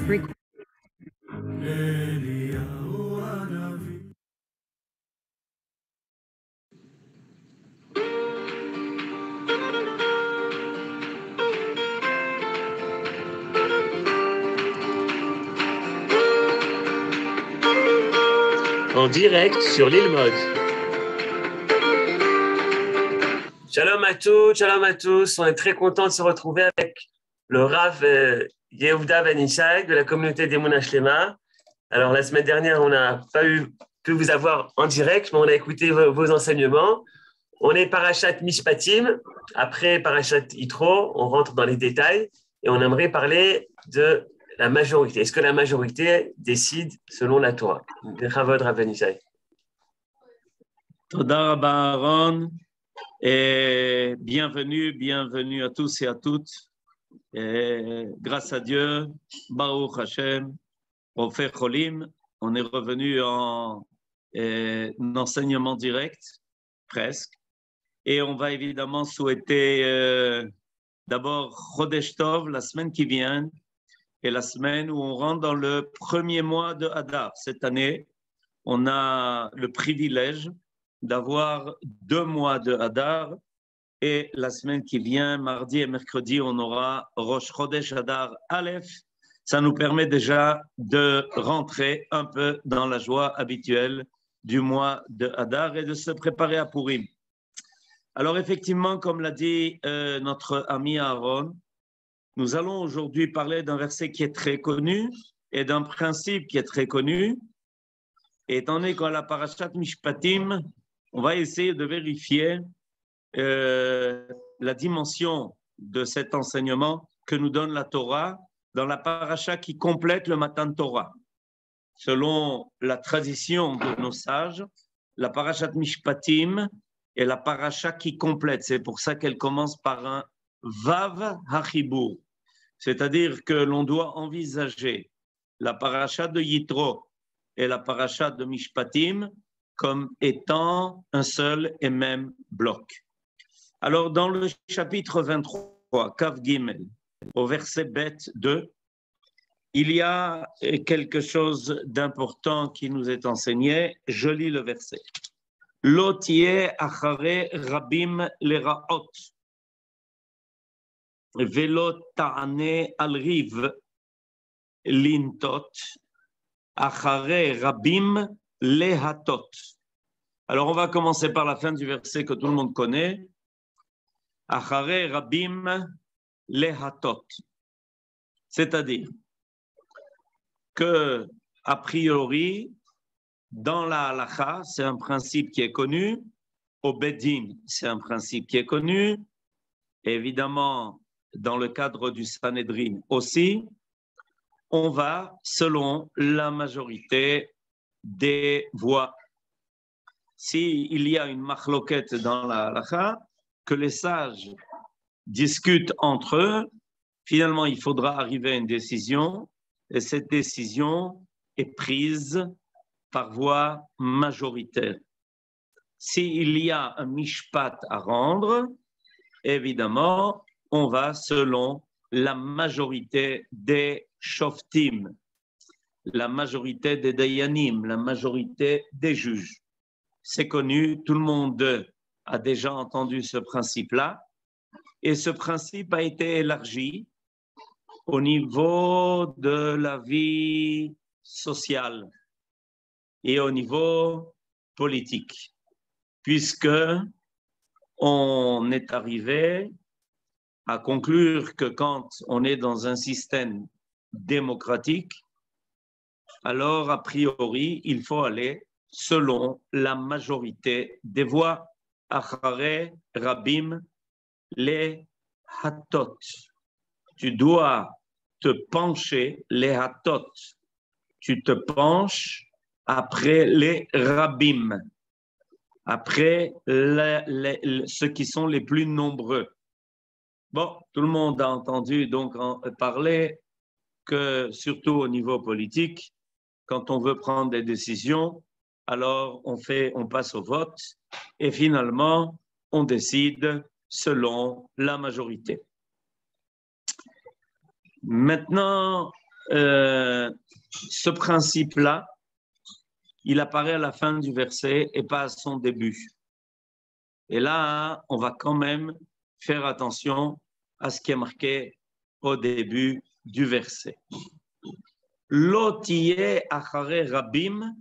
En direct sur Lil'Mod. Shalom à tous. On est très content de se retrouver avec le Rav Yehuda Ben Ishai de la communauté d'Emunah Shlema. Alors la semaine dernière, on n'a pas pu vous avoir en direct, mais on a écouté vos enseignements. On est Parashat Mishpatim. Après Parashat Yitro, on rentre dans les détails et on aimerait parler de la majorité. Est-ce que la majorité décide selon la Torah? Bechavod Rav Ben Ishai. Toda Rabba Aaron, et bienvenue à tous et à toutes. Et grâce à Dieu, Baruch Hashem, on fait Cholim, on est revenu en enseignement direct, presque. Et on va évidemment souhaiter d'abord Chodesh Tov, la semaine qui vient, et la semaine où on rentre dans le premier mois de Hadar. Cette année, on a le privilège d'avoir 2 mois de Hadar, et la semaine qui vient, mardi et mercredi, on aura Rosh Chodesh Hadar Aleph. Ça nous permet déjà de rentrer un peu dans la joie habituelle du mois de Hadar et de se préparer à Purim. Alors effectivement, comme l'a dit notre ami Aaron, nous allons aujourd'hui parler d'un verset qui est très connu et d'un principe qui est très connu. Et étant donné qu'à la Parashat Mishpatim, on va essayer de vérifier la dimension de cet enseignement que nous donne la Torah dans la Parasha qui complète le Matan Torah. Selon la tradition de nos sages, la Parashat Mishpatim est la Parasha qui complète. C'est pour ça qu'elle commence par un Vav HaChibur. C'est-à-dire que l'on doit envisager la Parasha de Yitro et la Parasha de Mishpatim comme étant un seul et même bloc. Alors, dans le chapitre 23, Kav Gimel, au verset Bet 2, il y a quelque chose d'important qui nous est enseigné. Je lis le verset. Lo tieh achare rabim leraot, velo ta'ane al riv lintot, achare rabim lehatot. Alors, on va commencer par la fin du verset que tout le monde connaît. Achare rabim lehatot. C'est-à-dire que, a priori, dans la halakha, c'est un principe qui est connu. Au Bedin, c'est un principe qui est connu. Évidemment, dans le cadre du Sanhedrin aussi, on va selon la majorité des voix. S'il y a une machloket dans la halakha, que les sages discutent entre eux, finalement, il faudra arriver à une décision, et cette décision est prise par voie majoritaire. S'il y a un mishpat à rendre, évidemment, on va selon la majorité des shoftim, la majorité des dayanim, la majorité des juges. C'est connu, tout le monde a déjà entendu ce principe-là, et ce principe a été élargi au niveau de la vie sociale et au niveau politique, puisque on est arrivé à conclure que quand on est dans un système démocratique, alors a priori, il faut aller selon la majorité des voix. Achare rabim le hatot. Tu dois te pencher, les hatot. Tu te penches après les rabbim, après ceux qui sont les plus nombreux. Bon, tout le monde a entendu donc parler que, surtout au niveau politique, quand on veut prendre des décisions, alors on passe au vote et finalement, on décide selon la majorité. Maintenant, ce principe-là, il apparaît à la fin du verset et pas à son début. Et là, on va quand même faire attention à ce qui est marqué au début du verset. Lo tiye achare rabim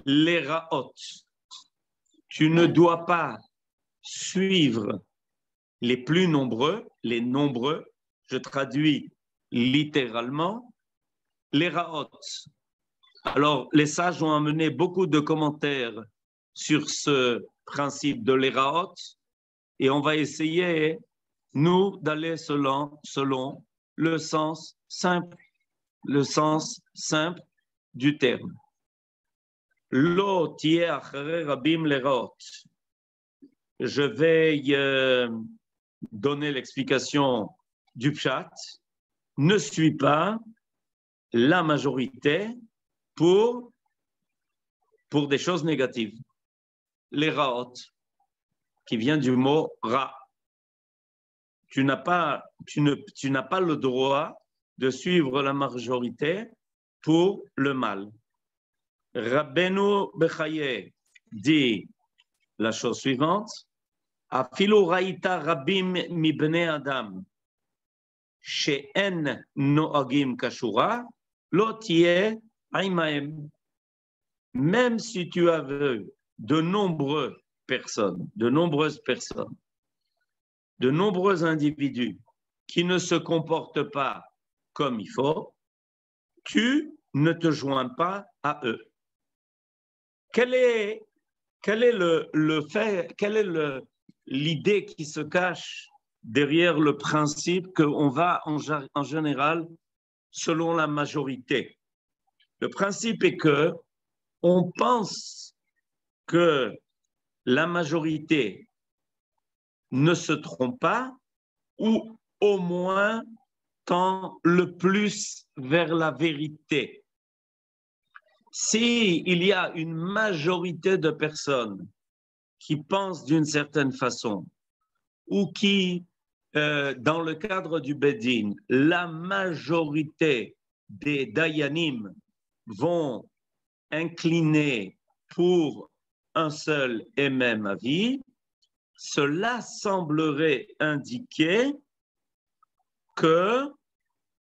leraot. Tu ne dois pas suivre les plus nombreux, les nombreux, je traduis littéralement, les raot. Alors, les sages ont amené beaucoup de commentaires sur ce principe de les raot et on va essayer, nous, d'aller selon le sens simple du terme. Lo tiye achare rabim leraot. Je vais donner l'explication du pshat. Ne suis pas la majorité pour des choses négatives. Les raot, qui vient du mot ra. Tu n'as pas le droit de suivre la majorité pour le mal. Rabbeinu Bechaye dit la chose suivante. Afilu raïta rabim mibnei adam she'en noagim kashura lo tiye aimaem. Même si tu as vu de nombreuses personnes, de nombreux individus qui ne se comportent pas comme il faut, tu ne te joins pas à eux. Quel est l'idée qui se cache derrière le principe qu'on va en général selon la majorité? Le principe est que on pense que la majorité ne se trompe pas ou au moins tend le plus vers la vérité. S'il y a une majorité de personnes qui pensent d'une certaine façon ou qui, dans le cadre du Bedin, la majorité des Dayanim vont incliner pour un seul et même avis, cela semblerait indiquer que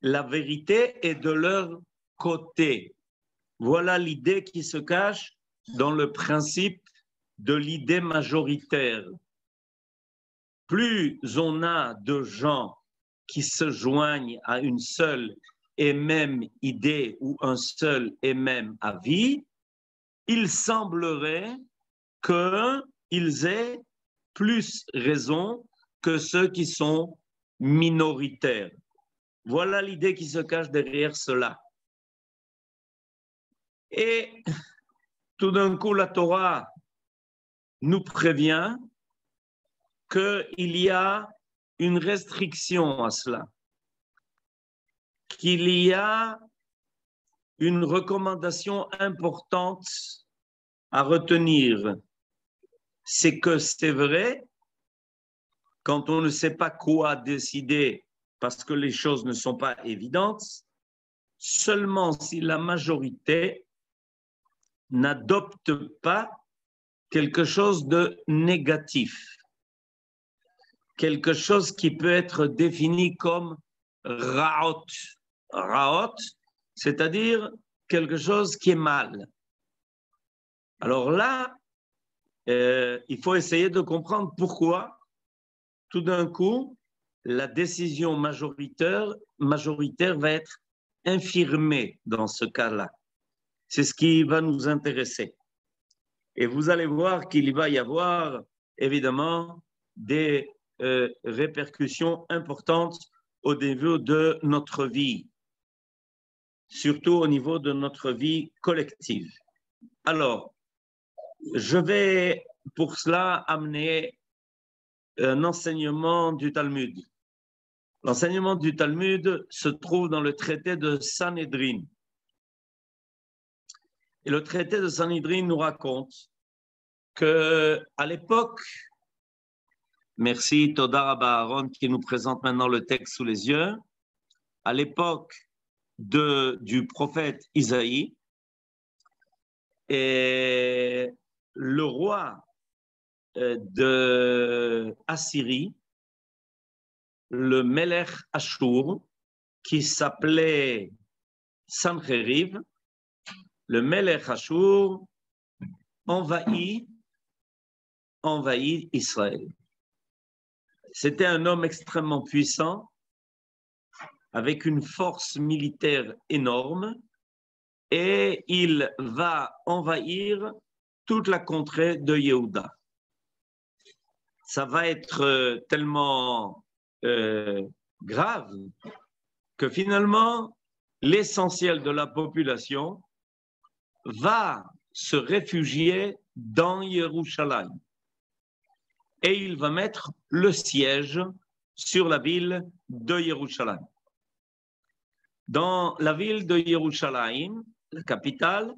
la vérité est de leur côté. Voilà l'idée qui se cache dans le principe de l'idée majoritaire. Plus on a de gens qui se joignent à une seule et même idée ou un seul et même avis, il semblerait qu'ils aient plus raison que ceux qui sont minoritaires. Voilà l'idée qui se cache derrière cela. Et tout d'un coup, la Torah nous prévient qu'il y a une restriction à cela, qu'il y a une recommandation importante à retenir. C'est que c'est vrai, quand on ne sait pas quoi décider parce que les choses ne sont pas évidentes, seulement si la majorité n'adopte pas quelque chose de négatif, quelque chose qui peut être défini comme raot. Raot, c'est-à-dire quelque chose qui est mal. Alors là, il faut essayer de comprendre pourquoi, tout d'un coup, la décision majoritaire va être infirmée dans ce cas-là. C'est ce qui va nous intéresser. Et vous allez voir qu'il va y avoir, évidemment, des répercussions importantes au niveau de notre vie, surtout au niveau de notre vie collective. Alors, je vais pour cela amener un enseignement du Talmud. L'enseignement du Talmud se trouve dans le traité de Sanhédrin. Et le traité de Sanhédrin nous raconte qu'à l'époque, merci Toda Rabba Aaron qui nous présente maintenant le texte sous les yeux, à l'époque du prophète Isaïe. Et le roi de Assyrie, le Melech Ashur, qui s'appelait Sancheriv, le Melech Ashur envahit Israël. C'était un homme extrêmement puissant, avec une force militaire énorme, et il va envahir toute la contrée de Yehuda. Ça va être tellement grave que finalement, l'essentiel de la population va se réfugier dans Yerushalayim. Et il va mettre le siège sur la ville de Yerushalayim. Dans la ville de Yerushalayim, la capitale,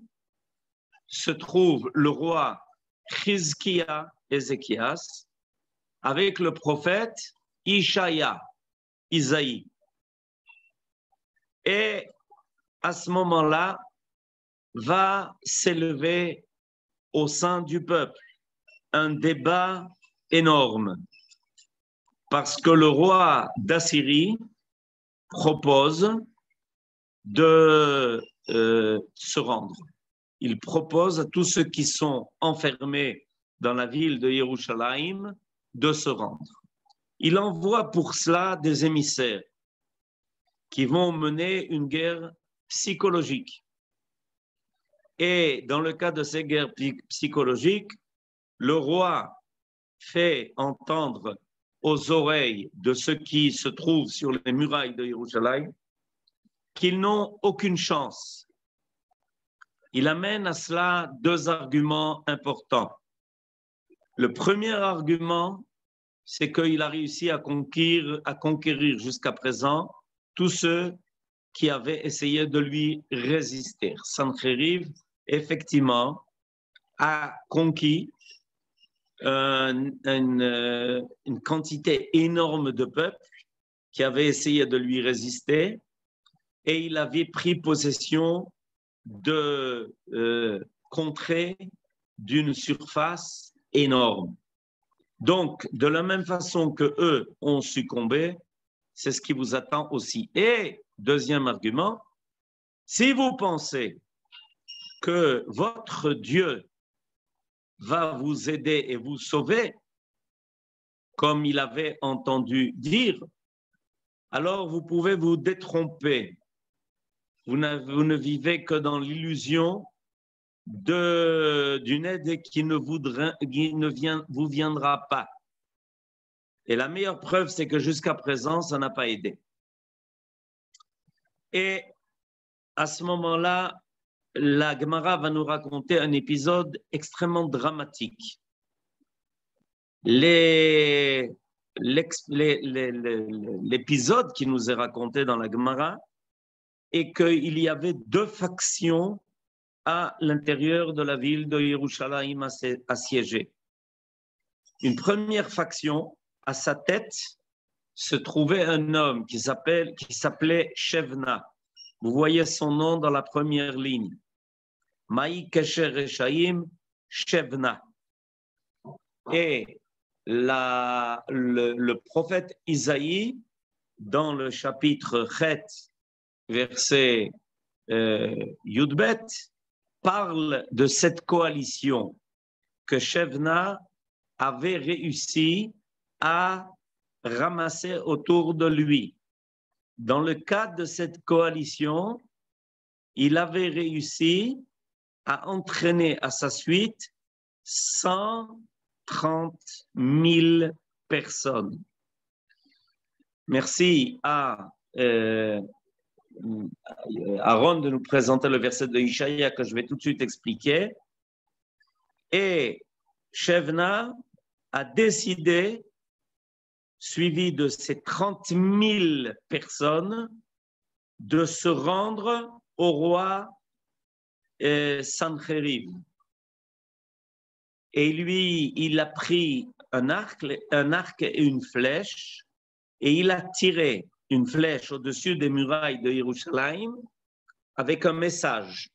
se trouve le roi Chizkiya Ézéchias avec le prophète Ishaïa, Isaïe. Et à ce moment-là, va s'élever au sein du peuple un débat énorme parce que le roi d'Assyrie propose de se rendre. Il propose à tous ceux qui sont enfermés dans la ville de Yerushalayim de se rendre. Il envoie pour cela des émissaires qui vont mener une guerre psychologique. Et dans le cas de ces guerres psychologiques, le roi fait entendre aux oreilles de ceux qui se trouvent sur les murailles de Yerushalayim qu'ils n'ont aucune chance. Il amène à cela deux arguments importants. Le premier argument, c'est qu'il a réussi à conquérir jusqu'à présent tous ceux qui avaient essayé de lui résister. Sancheriv, effectivement, a conquis une quantité énorme de peuples qui avaient essayé de lui résister, et il avait pris possession de contrées d'une surface énorme. Donc, de la même façon que eux ont succombé, c'est ce qui vous attend aussi. Et deuxième argument, si vous pensez que votre Dieu va vous aider et vous sauver, comme il avait entendu dire, alors vous pouvez vous détromper. Vous ne vivez que dans l'illusion d'une aide qui ne vous viendra pas. Et la meilleure preuve, c'est que jusqu'à présent, ça n'a pas aidé. Et à ce moment-là, la Gemara va nous raconter un épisode extrêmement dramatique. L'épisode qui nous est raconté dans la Gemara est qu'il y avait deux factions à l'intérieur de la ville de Yerushalayim assiégée. Une première faction, à sa tête, se trouvait un homme qui s'appelait Shevna. Vous voyez son nom dans la première ligne. Maï Kesher Reshaim Shevna. Et le prophète Isaïe, dans le chapitre Chet, verset Yudbet, parle de cette coalition que Shevna avait réussi à ramasser autour de lui. Dans le cadre de cette coalition, il avait réussi à entraîner à sa suite 130 000 personnes. Merci à Aaron de nous présenter le verset de Ishaïa que je vais tout de suite expliquer. Et Shevna a décidé, suivi de ces 30 000 personnes, de se rendre au roi Sancheriv. Et lui, il a pris un arc et une flèche, et il a tiré une flèche au-dessus des murailles de Yerushalayim avec un message.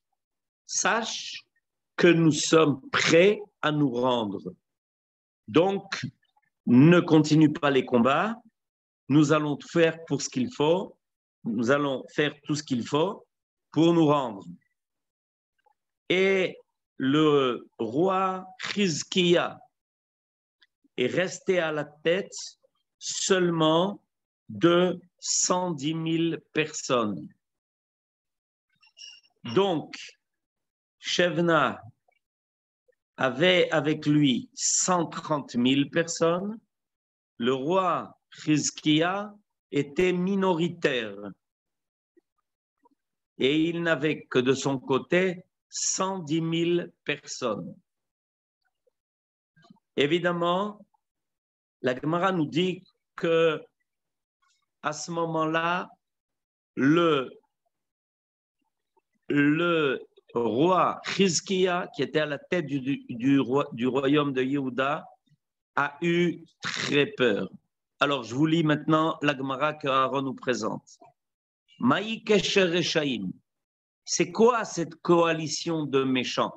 Sache que nous sommes prêts à nous rendre. Donc, ne continue pas les combats. Nous allons faire pour ce qu'il faut. Nous allons faire tout ce qu'il faut pour nous rendre. Et le roi Chizkiya est resté à la tête seulement de 110 000 personnes. Donc, Shevna avait avec lui 130 000 personnes. Le roi Chizkiya était minoritaire et il n'avait que de son côté 110 000 personnes. Évidemment, la Gemara nous dit que à ce moment-là, le roi Chizkiya, qui était à la tête du royaume de Yehuda, a eu très peur. Alors, je vous lis maintenant la Gemara que Aaron nous présente. Maï Kesher Reshaim. C'est quoi cette coalition de méchants?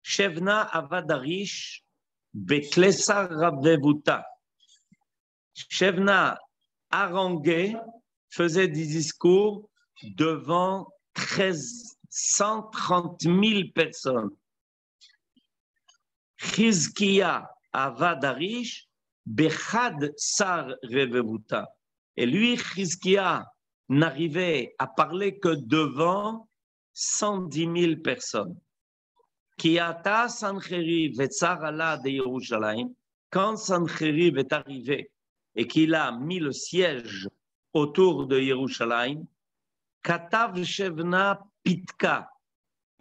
Shevna Avadarish Beklesa Ravevuta. Shevna haranguait, faisait des discours devant 130 000 personnes. Chizkiya Avadarish Bechad Sar Revevuta. Et lui, Chizkiya, n'arrivait à parler que devant 110 000 personnes. Kiata Sancheriv et Sarala de Yerushalayim, quand Sancheriv est arrivé et qu'il a mis le siège autour de Yerushalayim, Katav Shevna Pitka,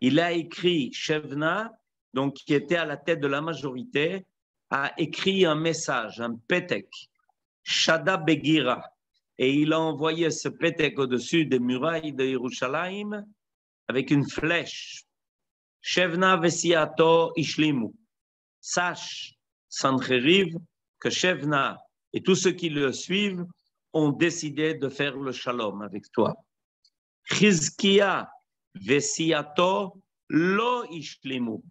il a écrit, Shevna, donc qui était à la tête de la majorité, a écrit un message, un petek, Shada Begira, et il a envoyé ce petek au-dessus des murailles de Yerushalayim avec une flèche. Shevna Vesiato Ishlimu. Sache, Sancheriv, que Shevna et tous ceux qui le suivent ont décidé de faire le shalom avec toi. Chizkiya Vesiato Lo Ishlimu.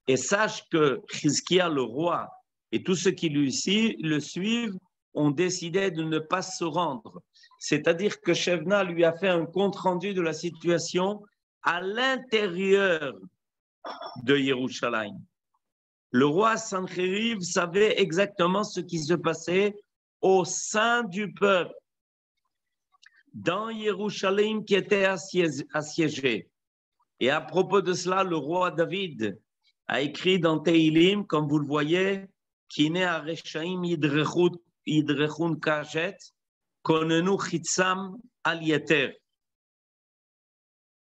Et sache que Chizkiya, le roi, et tous ceux qui le suivent ont décidé de ne pas se rendre. C'est-à-dire que Shevna lui a fait un compte-rendu de la situation à l'intérieur de Yerushalayim. Le roi Sancheriv savait exactement ce qui se passait au sein du peuple, dans Yerushalayim qui était assiégé. Et à propos de cela, le roi David a écrit dans Teilim, comme vous le voyez, Kine Areshaim Yidrechun Kashet, Konenu Chitsam Al Yeter.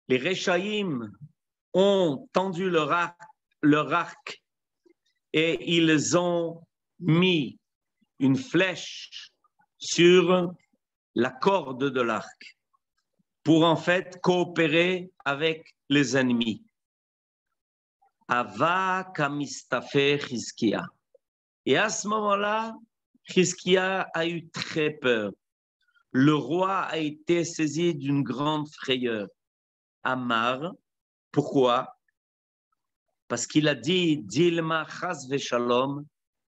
Les Reshaïm ont tendu leur arc et ils ont mis une flèche sur la corde de l'arc pour en fait coopérer avec les ennemis. Ava Kamistafe Chizkiya. Et à ce moment-là, Chizkiya a eu très peur. Le roi a été saisi d'une grande frayeur. Amar, pourquoi? Parce qu'il a dit Dilma chas veshalom,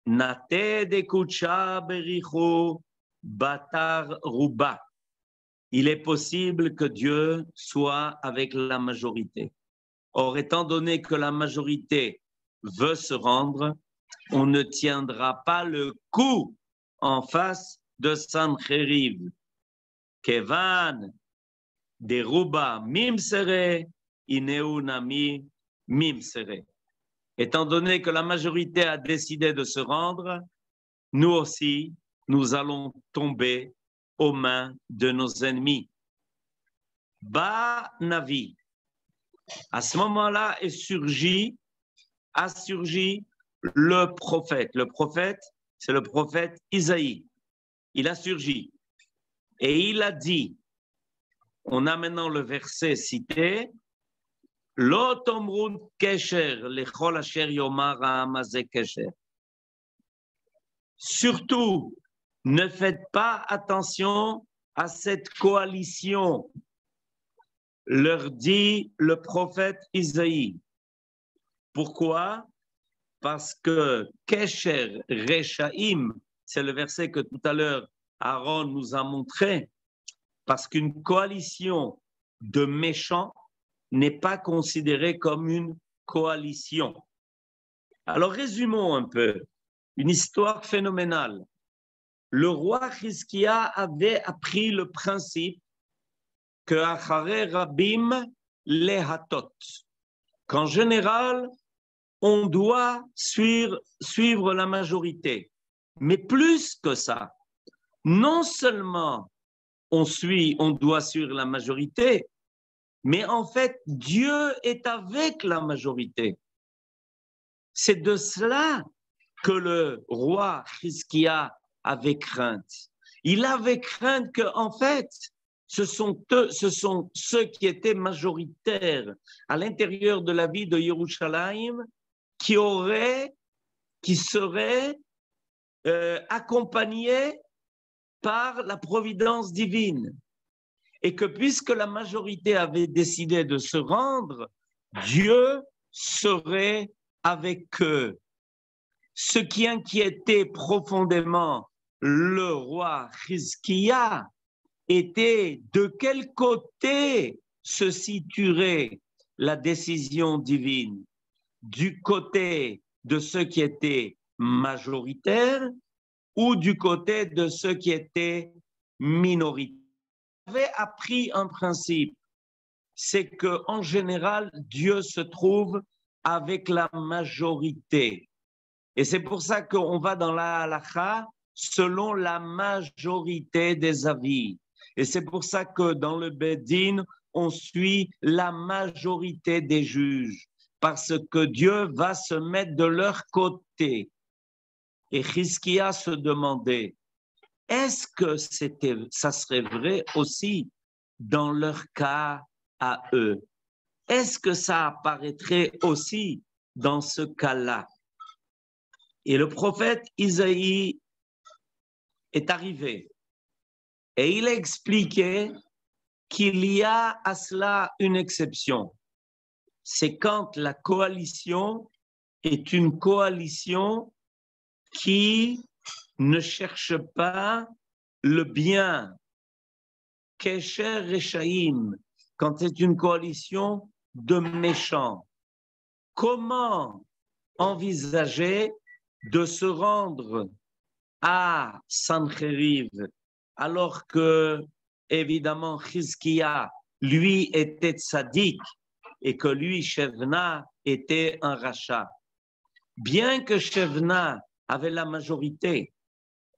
nate de kucha bericho batar ruba. Il est possible que Dieu soit avec la majorité. Or, étant donné que la majorité veut se rendre, on ne tiendra pas le coup en face de Sancheriv. Kevan Deruba mimsere, ineunami mimsere. Étant donné que la majorité a décidé de se rendre, nous aussi, nous allons tomber aux mains de nos ennemis. Ba Navi. À ce moment-là a surgi le prophète. Le prophète, c'est le prophète Isaïe. Il a surgi et il a dit, on a maintenant le verset cité, Lo tomrun kesher lechol asher yomar ha'amazeh kesher. Surtout, ne faites pas attention à cette coalition, leur dit le prophète Isaïe. Pourquoi? Parce que Kesher Rechaim, c'est le verset que tout à l'heure Aaron nous a montré, parce qu'une coalition de méchants n'est pas considérée comme une coalition. Alors résumons un peu, une histoire phénoménale. Le roi Chizkia avait appris le principe que Achare Rabim Lehatot, qu'en général, on doit suivre la majorité. Mais plus que ça, non seulement on doit suivre la majorité, mais en fait, Dieu est avec la majorité. C'est de cela que le roi Chizkia avait crainte. Il avait crainte que, en fait, ce sont ceux qui étaient majoritaires à l'intérieur de la ville de Yerushalayim qui seraient accompagnés par la providence divine. Et que puisque la majorité avait décidé de se rendre, Dieu serait avec eux. Ce qui inquiétait profondément le roi Chizkia était de quel côté se situerait la décision divine, du côté de ceux qui étaient majoritaires ou du côté de ceux qui étaient minoritaires. Il avait appris un principe, c'est qu'en général, Dieu se trouve avec la majorité. Et c'est pour ça qu'on va dans la halakha selon la majorité des avis. Et c'est pour ça que dans le Bedin, on suit la majorité des juges, parce que Dieu va se mettre de leur côté. Et Chizkia se demandait, est-ce que ça serait vrai aussi dans leur cas à eux? Est-ce que ça apparaîtrait aussi dans ce cas-là? Et le prophète Isaïe est arrivé et il a expliqué qu'il y a à cela une exception. C'est quand la coalition est une coalition qui ne cherche pas le bien. Kesher Rechaim, quand c'est une coalition de méchants. Comment envisager de se rendre à Sancheriv alors que, évidemment, Chizkia, lui, était tzaddik et que lui, Shevna, était un rachat. Bien que Shevna avait la majorité,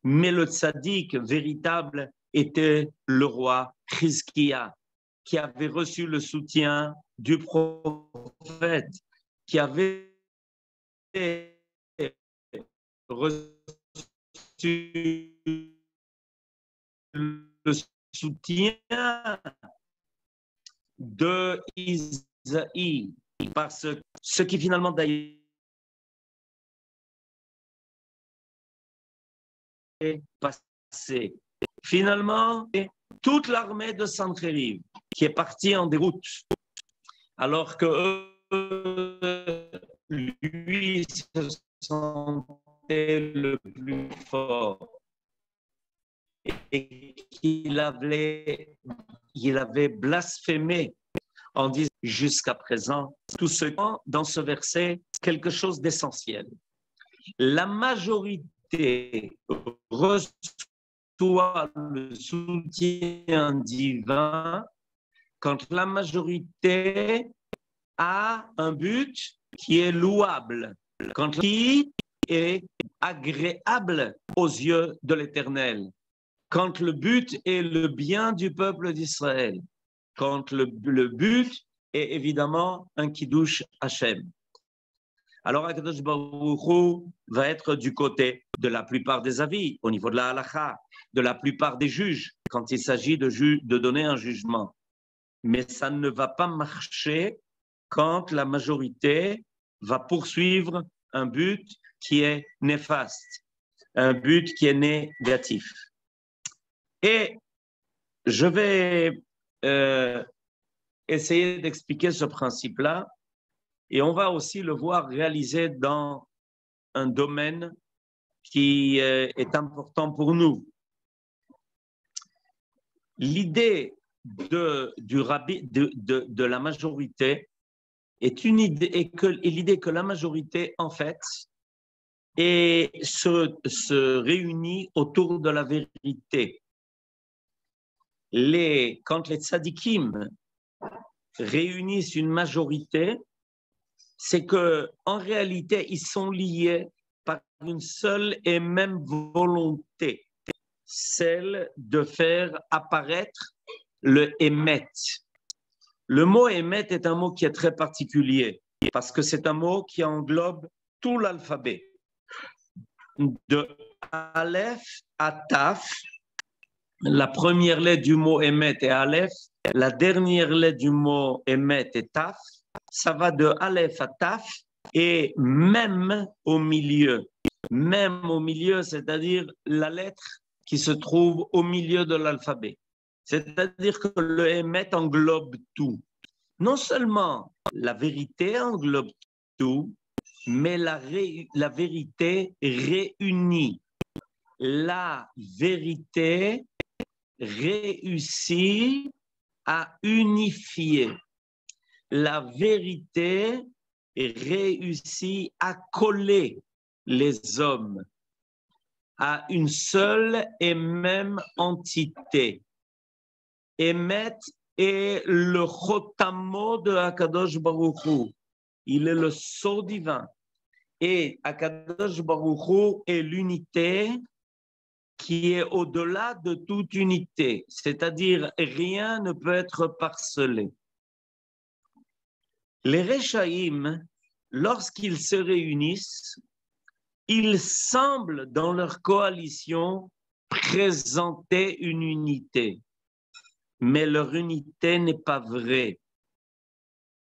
mais le tzaddik véritable était le roi Chizkia, qui avait reçu le soutien du prophète, qui avait reçu le soutien de Isaïe, parce que ce qui finalement d'ailleurs est passé. Finalement, toute l'armée de Sancheriv qui est partie en déroute, alors que lui se sentait le plus fort et qu'il avait blasphémé en disant jusqu'à présent tout ce dans ce verset quelque chose d'essentiel. La majorité reçoit le soutien divin quand la majorité a un but qui est louable, quand qui est agréable aux yeux de l'Éternel, quand le but est le bien du peuple d'Israël, quand le but est évidemment un kiddush Hashem. Alors Akadosh Baruch Hu va être du côté de la plupart des avis, au niveau de la halakha, de la plupart des juges, quand il s'agit de donner un jugement. Mais ça ne va pas marcher quand la majorité va poursuivre un but qui est néfaste, un but qui est négatif. Et Je vais essayer d'expliquer ce principe-là et on va aussi le voir réalisé dans un domaine qui est important pour nous. L'idée de la majorité est une idée, et l'idée que la majorité, en fait, se réunit autour de la vérité. Quand les tzadikim réunissent une majorité, c'est que en réalité, ils sont liés par une seule et même volonté, celle de faire apparaître le émet. Le mot émet est un mot qui est très particulier parce que c'est un mot qui englobe tout l'alphabet. De Aleph à Taf, la première lettre du mot émet est Aleph, la dernière lettre du mot émet est Taf, ça va de Aleph à Taf et même au milieu, c'est-à-dire la lettre qui se trouve au milieu de l'alphabet. C'est-à-dire que le émet englobe tout. Non seulement la vérité englobe tout, mais la vérité réunit. La vérité réussit à unifier. La vérité réussit à coller les hommes à une seule et même entité. Emet est le chotamo de Akadosh Baruch Hu. Il est le sceau divin. Et Akadosh Baruch Hu est l'unité qui est au-delà de toute unité. C'est-à-dire, rien ne peut être parcelé. Les Rechaïm, lorsqu'ils se réunissent, ils semblent dans leur coalition présenter une unité. Mais leur unité n'est pas vraie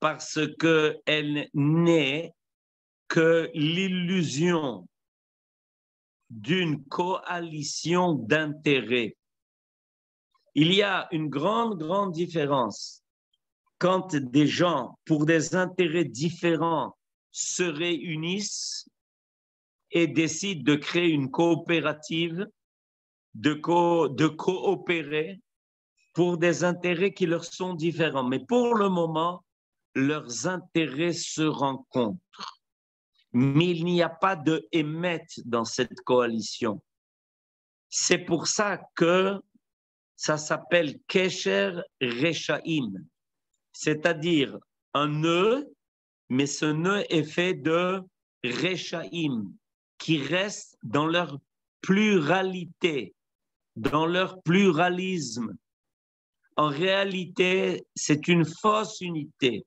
parce qu'elle n'est que l'illusion d'une coalition d'intérêts. Il y a une grande différence quand des gens, pour des intérêts différents, se réunissent et décident de créer une coopérative, de coopérer pour des intérêts qui leur sont différents. Mais pour le moment, leurs intérêts se rencontrent. Mais il n'y a pas de émet dans cette coalition. C'est pour ça que ça s'appelle Kesher Rechaim, c'est-à-dire un nœud, mais ce nœud est fait de Rechaim, qui restent dans leur pluralité, dans leur pluralisme. En réalité, c'est une fausse unité.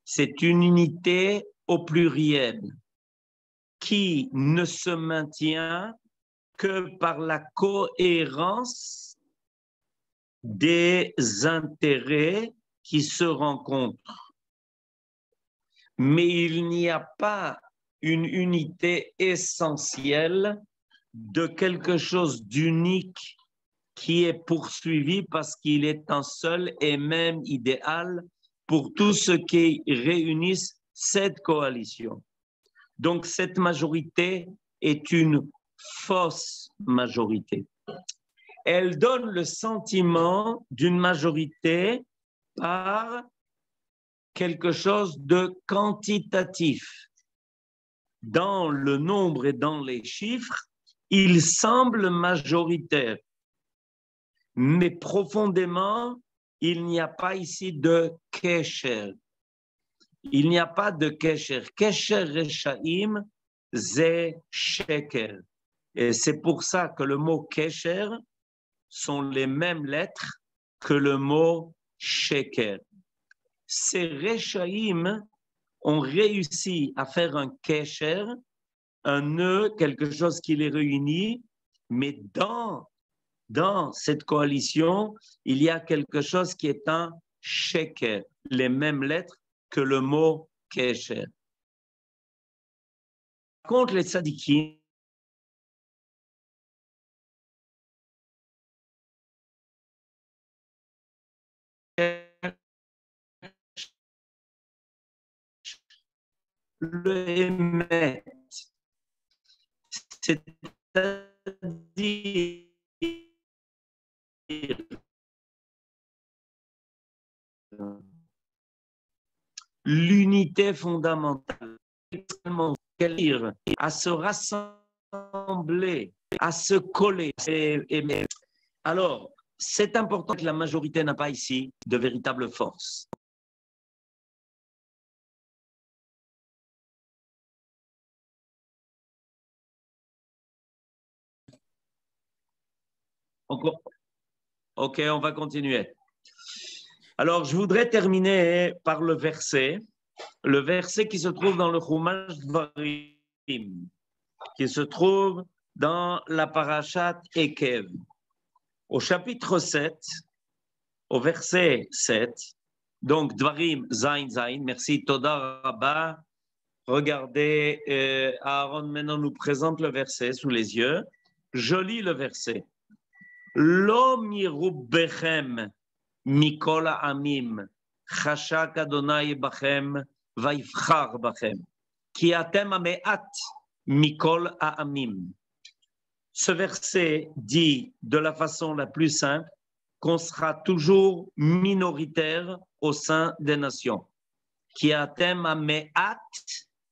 C'est une unité au pluriel qui ne se maintient que par la cohérence des intérêts qui se rencontrent. Mais il n'y a pas une unité essentielle de quelque chose d'unique qui est poursuivi parce qu'il est un seul et même idéal pour tous ceux qui réunissent cette coalition. Donc, cette majorité est une fausse majorité. Elle donne le sentiment d'une majorité par quelque chose de quantitatif. Dans le nombre et dans les chiffres, il semble majoritaire. Mais profondément, il n'y a pas ici de kesher. Il n'y a pas de kesher. Kesher rechaim, c'est sheker. Et c'est pour ça que le mot kesher sont les mêmes lettres que le mot sheker. Ces rechaim ont réussi à faire un kesher, un nœud, quelque chose qui les réunit, mais dans cette coalition, il y a quelque chose qui est un sheker, les mêmes lettres que le mot kesher. Par contre, les tzadikim, le Emet, c'est-à-dire l'unité fondamentale, à se rassembler, à se coller. Alors, c'est important que la majorité n'a pas ici de véritable force. Encore. Ok, on va continuer. Alors, je voudrais terminer par le verset qui se trouve dans le Chumash Dvarim, qui se trouve dans la Parashat Ekev. Au chapitre 7, au verset 7, donc Dvarim Zain Zain, merci Toda Rabba. Regardez, Aaron maintenant nous présente le verset sous les yeux. Je lis le verset. Lo mirubbechem mikol ha'amim chashak Adonai bachem vayivchar bachem ki atem hame'at mikol ha'amim. Ce verset dit de la façon la plus simple qu'on sera toujours minoritaire au sein des nations. Ki atem hame'at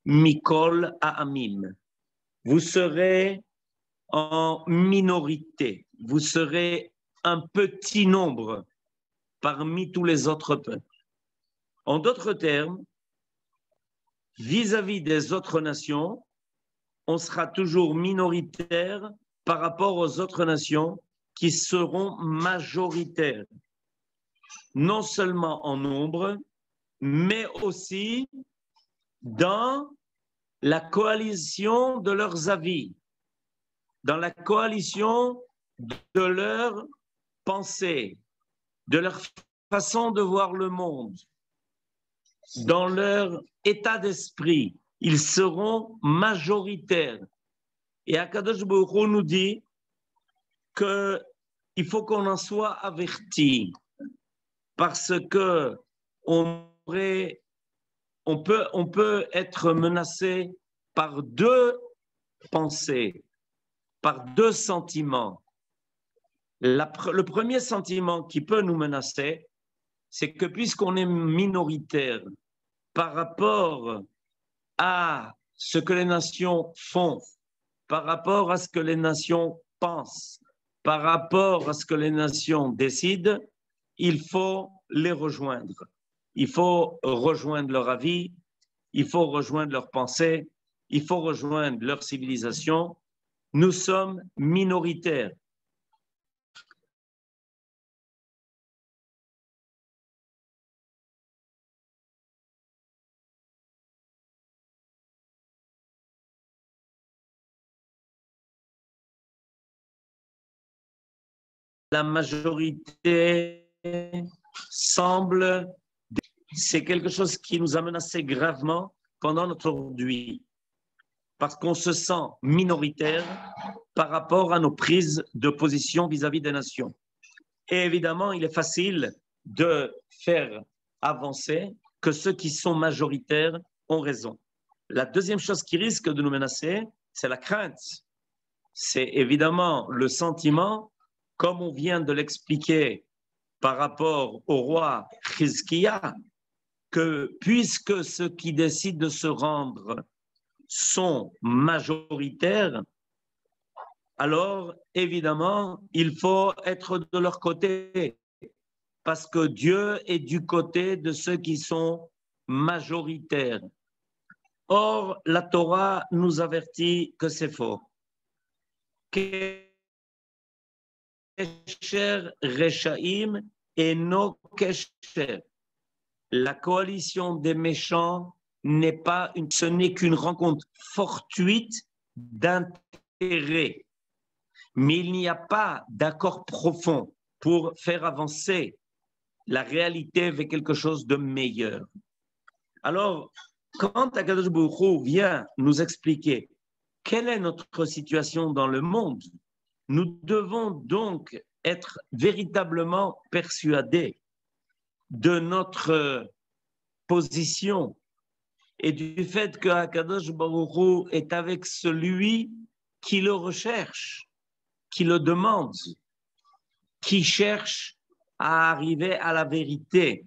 mikol ha'amim. Vous serez en minorité, vous serez un petit nombre parmi tous les autres peuples. En d'autres termes, vis-à-vis des autres nations, on sera toujours minoritaire par rapport aux autres nations qui seront majoritaires, non seulement en nombre, mais aussi dans la coalition de leurs avis, dans la coalition de leurs pensées, de leur façon de voir le monde, dans leur état d'esprit. Ils seront majoritaires. Et Akadosh Baruch Hu nous dit qu'il faut qu'on en soit averti, parce que on peut être menacé par deux pensées, par deux sentiments. Le premier sentiment qui peut nous menacer, c'est que puisqu'on est minoritaire par rapport à ce que les nations font, par rapport à ce que les nations pensent, par rapport à ce que les nations décident, il faut les rejoindre. Il faut rejoindre leur avis, il faut rejoindre leurs pensées, il faut rejoindre leur civilisation. Nous sommes minoritaires. La majorité semble, c'est quelque chose qui nous a menacé gravement pendant notre aujourd'hui, parce qu'on se sent minoritaire par rapport à nos prises de position vis-à-vis des nations. Et évidemment, il est facile de faire avancer que ceux qui sont majoritaires ont raison. La deuxième chose qui risque de nous menacer, c'est la crainte. C'est évidemment le sentiment, comme on vient de l'expliquer par rapport au roi Chizkiya, que puisque ceux qui décident de se rendre sont majoritaires, alors évidemment, il faut être de leur côté, parce que Dieu est du côté de ceux qui sont majoritaires. Or, la Torah nous avertit que c'est faux. Kesher Reshaim et no Kesher. La coalition des méchants ce n'est qu'une rencontre fortuite d'intérêts. Mais il n'y a pas d'accord profond pour faire avancer la réalité vers quelque chose de meilleur. Alors, quand Akadosh Baruch Hu vient nous expliquer quelle est notre situation dans le monde, nous devons donc être véritablement persuadés de notre position et du fait que Akadosh Baruch Hu est avec celui qui le recherche, qui le demande, qui cherche à arriver à la vérité,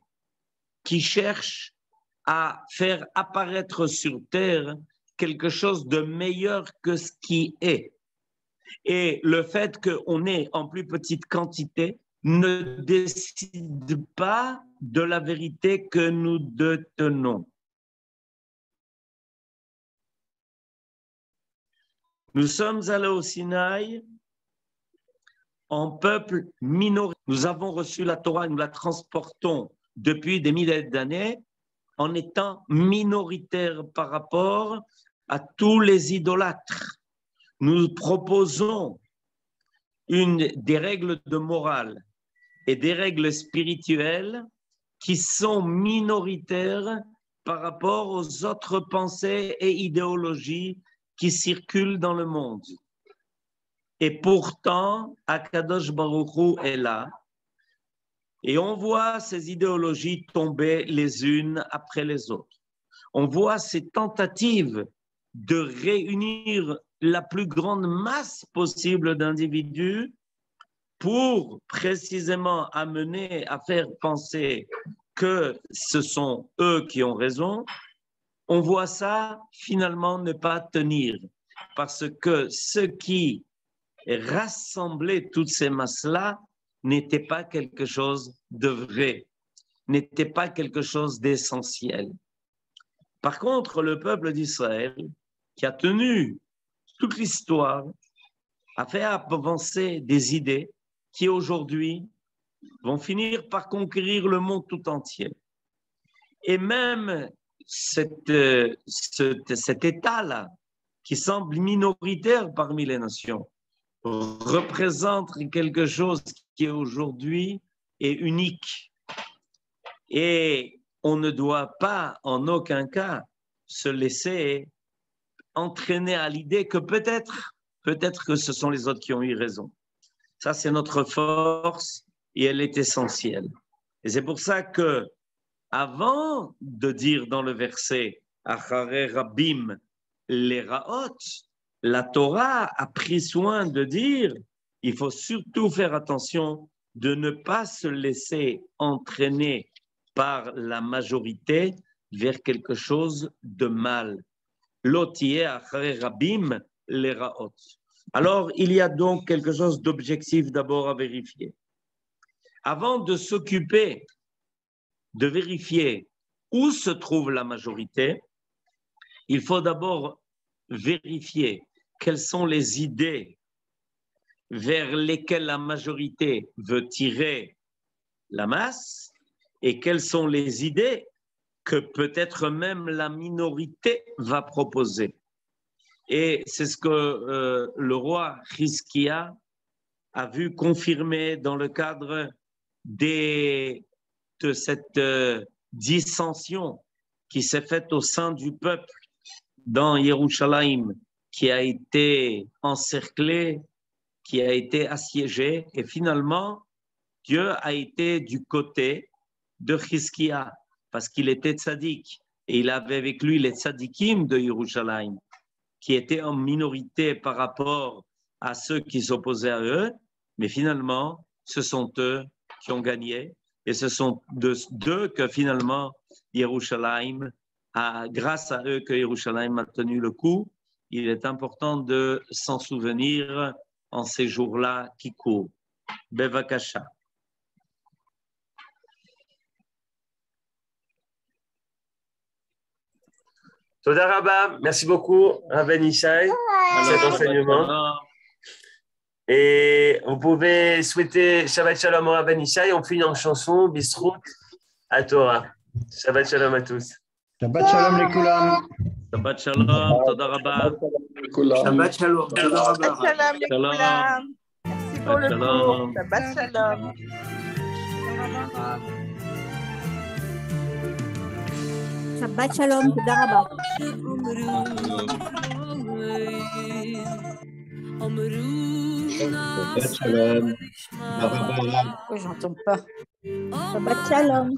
qui cherche à faire apparaître sur terre quelque chose de meilleur que ce qui est. Et le fait qu'on est en plus petite quantité ne décide pas de la vérité que nous détenons. Nous sommes allés au Sinaï en peuple minoritaire. Nous avons reçu la Torah, nous la transportons depuis des milliers d'années en étant minoritaires par rapport à tous les idolâtres. Nous proposons des règles de morale et des règles spirituelles qui sont minoritaires par rapport aux autres pensées et idéologies qui circulent dans le monde. Et pourtant, Akadosh Baruch Hu est là. Et on voit ces idéologies tomber les unes après les autres. On voit ces tentatives de réunir la plus grande masse possible d'individus pour précisément amener à faire penser que ce sont eux qui ont raison. On voit ça finalement ne pas tenir parce que ce qui rassemblait toutes ces masses-là n'était pas quelque chose de vrai, n'était pas quelque chose d'essentiel. Par contre, le peuple d'Israël, qui a tenu toute l'histoire, a fait avancer des idées qui aujourd'hui vont finir par conquérir le monde tout entier. Et même cet État-là, qui semble minoritaire parmi les nations, représente quelque chose qui aujourd'hui est unique. Et on ne doit pas en aucun cas se laisser entraîner à l'idée que peut-être que ce sont les autres qui ont eu raison. Ça, c'est notre force et elle est essentielle. Et c'est pour ça que, avant de dire dans le verset Acharei Rabim les Raot, la Torah a pris soin de dire il faut surtout faire attention de ne pas se laisser entraîner par la majorité vers quelque chose de mal. L'otier Acharei Rabim les Raot. Alors, il y a donc quelque chose d'objectif d'abord à vérifier. Avant de s'occuper de vérifier où se trouve la majorité, il faut d'abord vérifier quelles sont les idées vers lesquelles la majorité veut tirer la masse et quelles sont les idées que peut-être même la minorité va proposer. Et c'est ce que le roi Chizkia a vu confirmer dans le cadre de cette dissension qui s'est faite au sein du peuple dans Yerushalayim, qui a été encerclé, qui a été assiégé, et finalement, Dieu a été du côté de Chizkia, parce qu'il était tzaddik, et il avait avec lui les tzaddikim de Yerushalayim, qui étaient en minorité par rapport à ceux qui s'opposaient à eux, mais finalement, ce sont eux qui ont gagné, et ce sont d'eux que finalement Yerushalayim, grâce à eux que Yerushalayim a tenu le coup. Il est important de s'en souvenir en ces jours-là qui courent. Bevakasha. Toda Rabba, merci beaucoup, Rav Yishai, pour cet enseignement. Et vous pouvez souhaiter Shabbat Shalom au Rav Yishai. On finit en chanson, Bistrout à Torah. Shabbat Shalom à tous. Shabbat Shalom les Koulam. Shabbat Shalom, Toda Rabba. Shabbat Shalom, Toda Rabba. Shabbat Shalom les Koulam. Merci pour le cours. Shabbat Shalom. Shabbat Shalom, Toda Rabba. Shabbat Shalom. Oh, j'entends pas. Shabbat Shalom.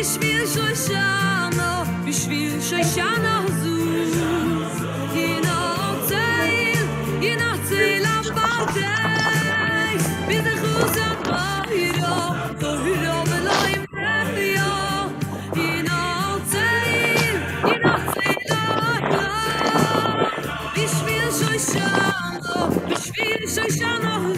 בשביל שושנה, בשביל שושנה זו ינצל הבדי בזכות הבאירו, תוהירו ולא ימניה ינצל בשביל שושנה